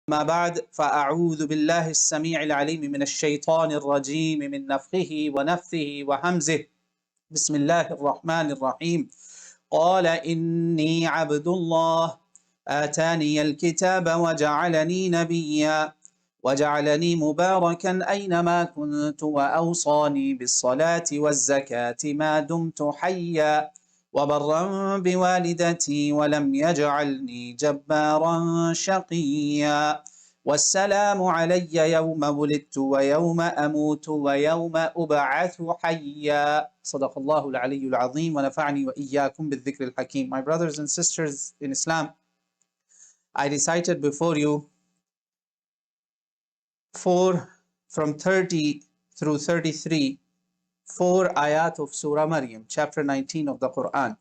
ما بعد فأعوذ بالله السميع العليم من الشيطان الرجيم من نفخه ونفثه وهمزه بسم الله الرحمن الرحيم قال إني عبد الله آتاني الكتاب وجعلني نبيا وجعلني مباركا أينما كنت وأوصاني بالصلاة والزكاة ما دمت حيا وبرا بوالدتي ولم يجعلني جبارا شقيا والسلام علي يوم ولدت ويوم أموت ويوم أبعث حيا صدق الله العلي العظيم ونفعني وإياكم بالذكر الحكيم. My brothers and sisters in Islam, I recited before you from 30 through 33 4 ayat of Surah Maryam, chapter 19 of the Quran.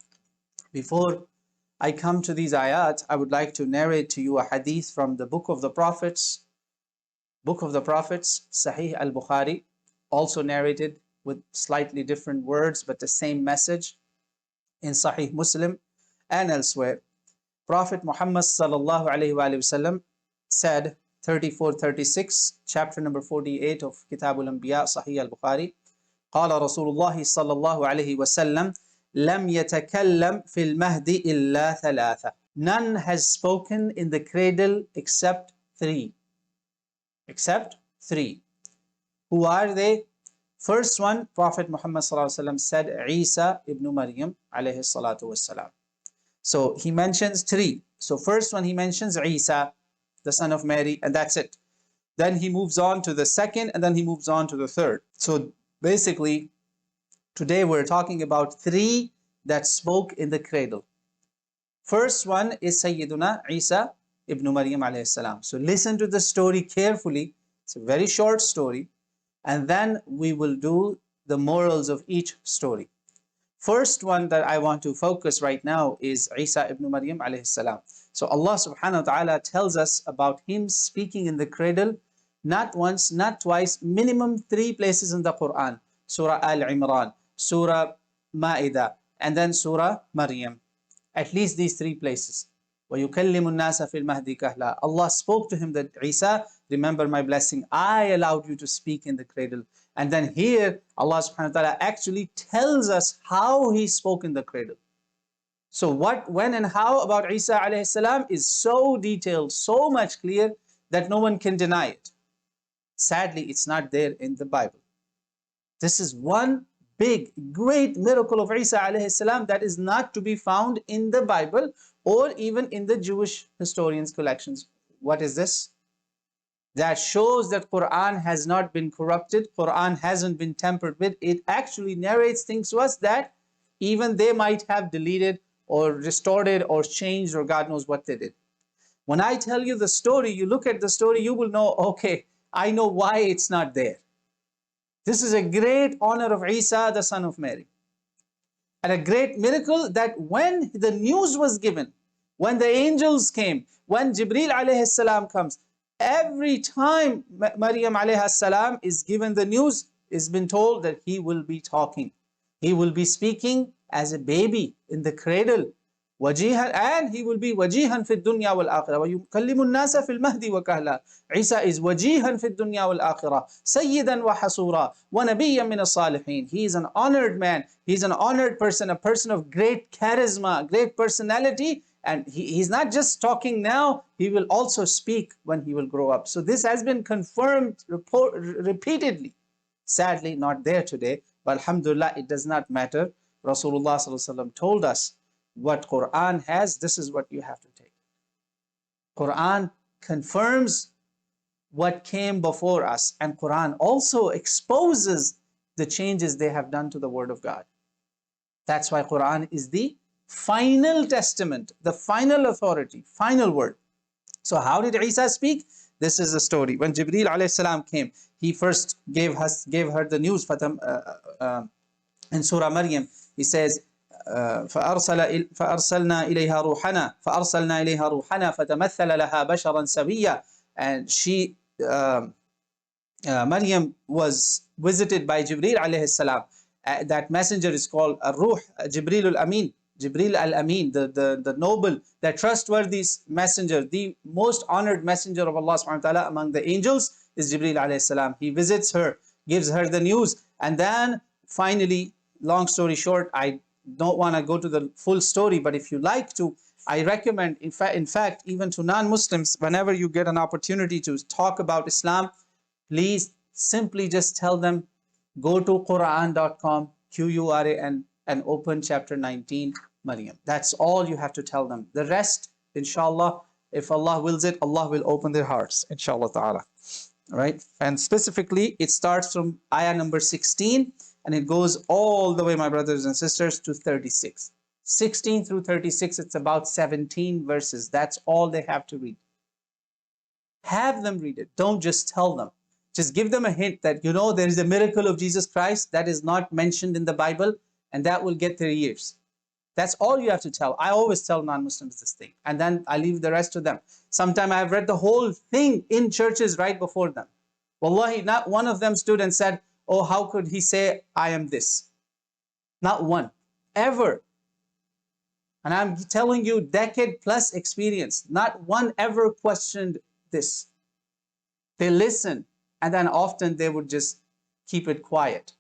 Before I come to these ayat, I would like to narrate to you a hadith from the Book of the Prophets, Sahih al-Bukhari, also narrated with slightly different words, but the same message in Sahih Muslim and elsewhere. Prophet Muhammad sallallahu alayhi wa sallam said, 34-36, chapter number 48 of Kitab al-Anbiya, Sahih al-Bukhari, قال رسول الله صلى الله عليه وسلم لم يتكلم في المهد إلا ثلاثة. None has spoken in the cradle except three. Who are they? First one, Prophet Muhammad صلى الله عليه وسلم said Isa ibn Maryam عليه الصلاة والسلام. So he mentions three. So first one he mentions Isa, the son of Mary, and that's it. Then he moves on to the second, and then he moves on to the third. So basically, today we're talking about three that spoke in the cradle. First one is Sayyiduna Isa ibn Maryam alayhi salam. So listen to the story carefully. It's a very short story. And then we will do the morals of each story. First one that I want to focus right now is Isa ibn Maryam alayhi salam. So Allah subhanahu wa ta'ala tells us about him speaking in the cradle, not once, not twice, minimum 3 places in the Quran. Surah Al-Imran, Surah Ma'idah, and then Surah Maryam. At least these 3 places. وَيُكَلِّمُ النَّاسَ فِي الْمَهْدِ كَهْلًا. Allah spoke to him that, Isa, remember my blessing. I allowed you to speak in the cradle. And then here, Allah subhanahu wa ta'ala actually tells us how he spoke in the cradle. So what, when and how about Isa alayhi salam is so detailed, so much clear that no one can deny it. Sadly, it's not there in the Bible. This is one big, great miracle of Isa alayhi salam that is not to be found in the Bible or even in the Jewish historians' collections. What is this? That shows that Quran has not been corrupted, Quran hasn't been tampered with. It actually narrates things to us that even they might have deleted or restored or changed, or God knows what they did. When I tell you the story, you look at the story, you will know, okay, I know why it's not there. This is a great honor of Isa, the son of Mary. And a great miracle that when the news was given, when the angels came, when Jibreel alayhi salam comes, every time Maryam alayhi salam is given the news, is been told that he will be talking. He will be speaking as a baby in the cradle. Wajihan, and he will be wajihan fi dunya wal akhirah. Wa yukallimu an-nasa fil mahdi wa kahla. Isa is wajihan fi dunya wal akhirah, sayyidan wa hasura, wa nabiyyan min as-salihin. He is an honored man. He is an honored person, a person of great charisma, great personality. And he's not just talking now, he will also speak when he will grow up. So this has been confirmed repeatedly. Sadly, not there today, but alhamdulillah, it does not matter. Rasulullah sallallahu alaihi wasallam told us what Quran has, this is what you have to take. Quran confirms what came before us, and Quran also exposes the changes they have done to the word of God. That's why Quran is the final testament, the final authority, final word. So how did Isa speak? This is the story. When Jibreel alayhi salam came, he first gave her the news. In Surah Maryam, he says, فأرسلنا إليها روحنا فتمثل لها بشرا سويا. And she, Maryam, was visited by Jibreel alayhi salam. That messenger is called Ruh, Jibreel al-Amin. Jibril al-Amin, the noble, the trustworthy messenger, the most honored messenger of Allah subhanahu wa ta'ala among the angels is Jibril alayhi salam. He visits her, gives her the news, and then finally, long story short, I don't want to go to the full story, but if you like to, I recommend, in fact, even to non-Muslims, whenever you get an opportunity to talk about Islam, please simply just tell them, go to Quran.com, Quran, and open chapter 19, Maryam. That's all you have to tell them. The rest, inshallah, if Allah wills it, Allah will open their hearts, inshallah ta'ala. Right? And specifically, it starts from ayah number 16, and it goes all the way, my brothers and sisters, to 36. 16 through 36, it's about 17 verses. That's all they have to read. Have them read it. Don't just tell them. Just give them a hint that, you know, there is a miracle of Jesus Christ that is not mentioned in the Bible, and that will get their ears. That's all you have to tell. I always tell non-Muslims this thing, and then I leave the rest to them. Sometimes I have read the whole thing in churches right before them. Wallahi, not one of them stood and said, oh, how could he say, I am this? Not one, ever. And I'm telling you, decade plus experience, not one ever questioned this. They listen, and then often they would just keep it quiet.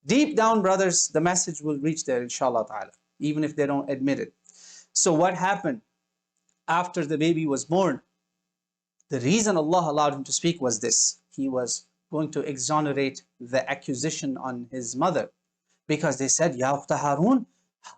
Deep down, brothers, the message will reach there, inshallah ta'ala, even if they don't admit it. So what happened after the baby was born? The reason Allah allowed him to speak was this. He was going to exonerate the accusation on his mother, because they said, Ya Ukhta Harun,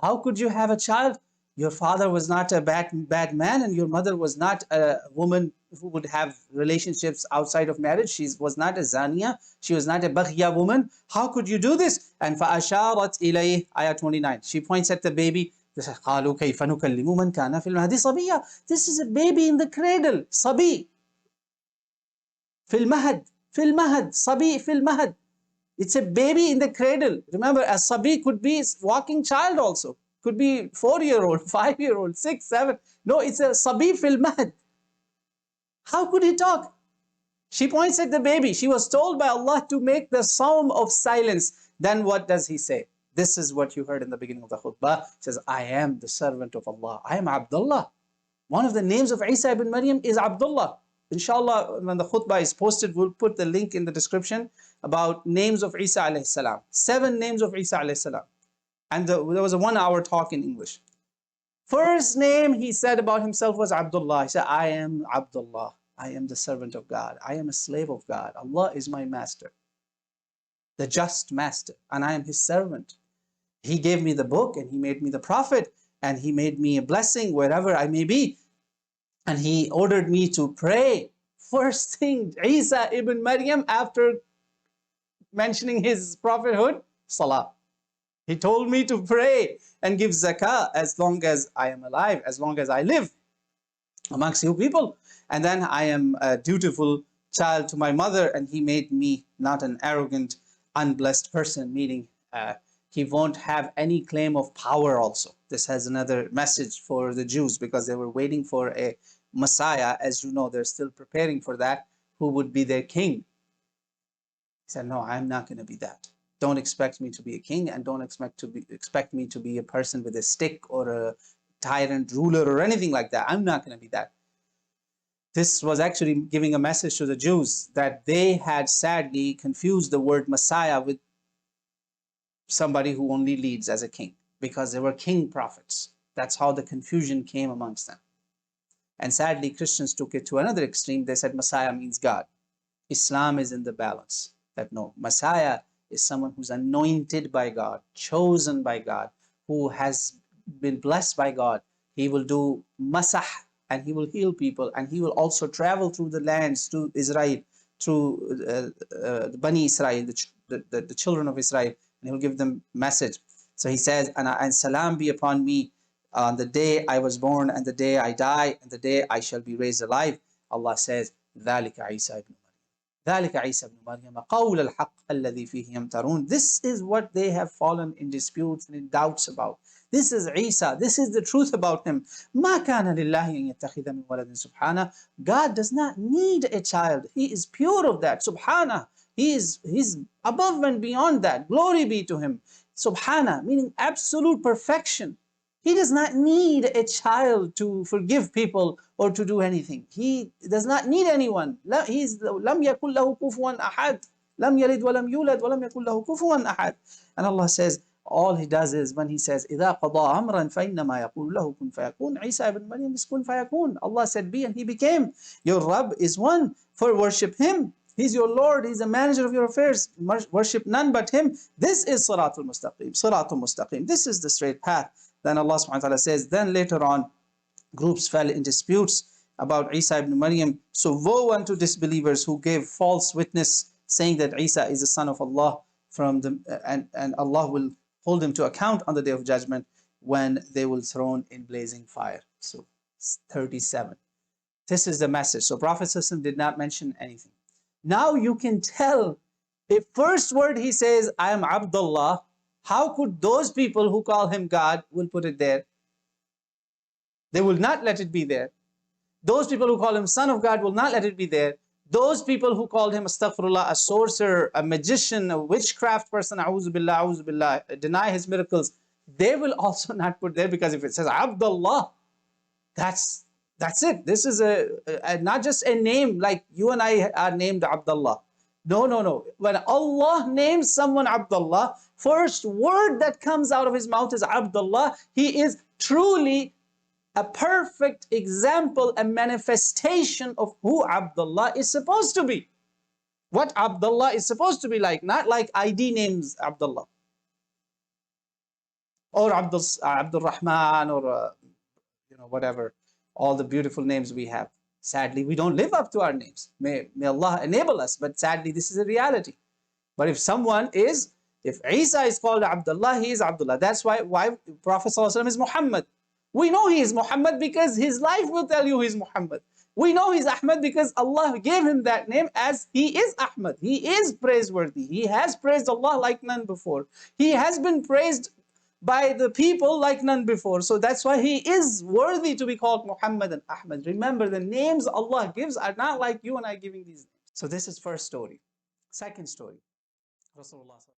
how could you have a child? Your father was not a bad man, and your mother was not a woman who would have relationships outside of marriage. She was not a zaniya. She was not a baghya woman. How could you do this? And فَأَشَارَتْ إِلَيْهِ, ayah 29. She points at the baby. قَالُوا كَيْفَ نُكَلِّمُ مَنْ كَانَ فِي الْمَهْدِ صَبِيًّا. This is a baby in the cradle. Sabi. فِي الْمَهَدِ. فِي الْمَهَدِ. Sabi فِي الْمَهَدِ. It's a baby in the cradle. Remember, a sabi could be a walking child also. Could be 4-year-old, 5-year-old, 6, 7. No, it's a sabi fil mahd. How could he talk? She points at the baby. She was told by Allah to make the psalm of silence. Then what does he say? This is what you heard in the beginning of the khutbah. He says, I am the servant of Allah. I am Abdullah. One of the names of Isa ibn Maryam is Abdullah. Inshallah, when the khutbah is posted, we'll put the link in the description about names of Isa alayhi salam. 7 names of Isa alayhi salam. And there was a 1-hour talk in English. First name he said about himself was Abdullah. He said, I am Abdullah. I am the servant of God. I am a slave of God. Allah is my master, the just master, and I am his servant. He gave me the book, and he made me the prophet, and he made me a blessing wherever I may be. And he ordered me to pray. First thing, Isa ibn Maryam, after mentioning his prophethood, salah. He told me to pray and give zakah as long as I am alive, as long as I live amongst you people. And then I am a dutiful child to my mother, and he made me not an arrogant, unblessed person, meaning he won't have any claim of power also. This has another message for the Jews, because they were waiting for a Messiah. As you know, they're still preparing for that, who would be their king. He said, no, I'm not going to be that. Don't expect me to be a king, and don't expect me to be a person with a stick or a tyrant ruler or anything like that. I'm not going to be that. This was actually giving a message to the Jews that they had sadly confused the word Messiah with somebody who only leads as a king, because they were king prophets. That's how the confusion came amongst them. And sadly, Christians took it to another extreme. They said Messiah means God. Islam is in the balance. That no, Messiah is someone who's anointed by God, chosen by God, who has been blessed by God. He will do masah, and he will heal people, and he will also travel through the lands to Israel, through the Bani Israel, the children of Israel, and he will give them message. So he says, and salam be upon me on the day I was born, and the day I die, and the day I shall be raised alive. Allah says, ذَلِكَ عِيسَى ibn ذلك عيسى ابن مريم قول الحق الذي فيه يمترون. This is what they have fallen in disputes and in doubts about. This is Isa. This is the truth about him. ما كان لله أن يتخذ من ولد سبحانه. God does not need a child. He is pure of that. Subhana. He's above and beyond that. Glory be to him. Subhana, meaning absolute perfection. He does not need a child to forgive people or to do anything. He does not need anyone. He's لم يكن له كفوا أحد. لم يلد ولم يولد ولم يكن له كفوا أحد. And Allah says, all he does is when he says, إذا قضى أمرا فإنما يقول له كن فيكون. Isa ibn Maryam is kun fayakun. Allah said, be, and he became. Your Rabb is one, for worship him. He's your Lord. He's the manager of your affairs. Worship none but him. This is Siratul Mustaqim. Siratul Mustaqim. This is the straight path. Then Allah subhanahu wa ta'ala says, then later on, groups fell in disputes about Isa ibn Maryam. So woe unto disbelievers who gave false witness, saying that Isa is the son of Allah, and Allah will hold him to account on the day of judgment when they will thrown in blazing fire. So 37. This is the message. So Prophet ﷺ did not mention anything. Now you can tell, if first word he says, I am Abdullah, how could those people who call him God will put it there? They will not let it be there. Those people who call him son of God will not let it be there. Those people who called him astaghfirullah, a sorcerer, a magician, a witchcraft person, a'udhu billah, deny his miracles, they will also not put there, because if it says Abdullah, that's it. This is not just a name like you and I are named Abdullah. No. When Allah names someone Abdullah, first word that comes out of his mouth is Abdullah. He is truly a perfect example, a manifestation of who Abdullah is supposed to be. What Abdullah is supposed to be like, not like ID names Abdullah. Or Abdul Rahman, or whatever, all the beautiful names we have. Sadly, we don't live up to our names. May Allah enable us, but sadly, this is a reality. But if Isa is called Abdullah, he is Abdullah. That's why Prophet ﷺ is Muhammad. We know he is Muhammad because his life will tell you he's Muhammad. We know he's Ahmad because Allah gave him that name, as he is Ahmad. He is praiseworthy. He has praised Allah like none before. He has been praised by the people like none before. So that's why he is worthy to be called Muhammad and Ahmad. Remember, the names Allah gives are not like you and I giving these names. So this is first story. Second story, Rasulullah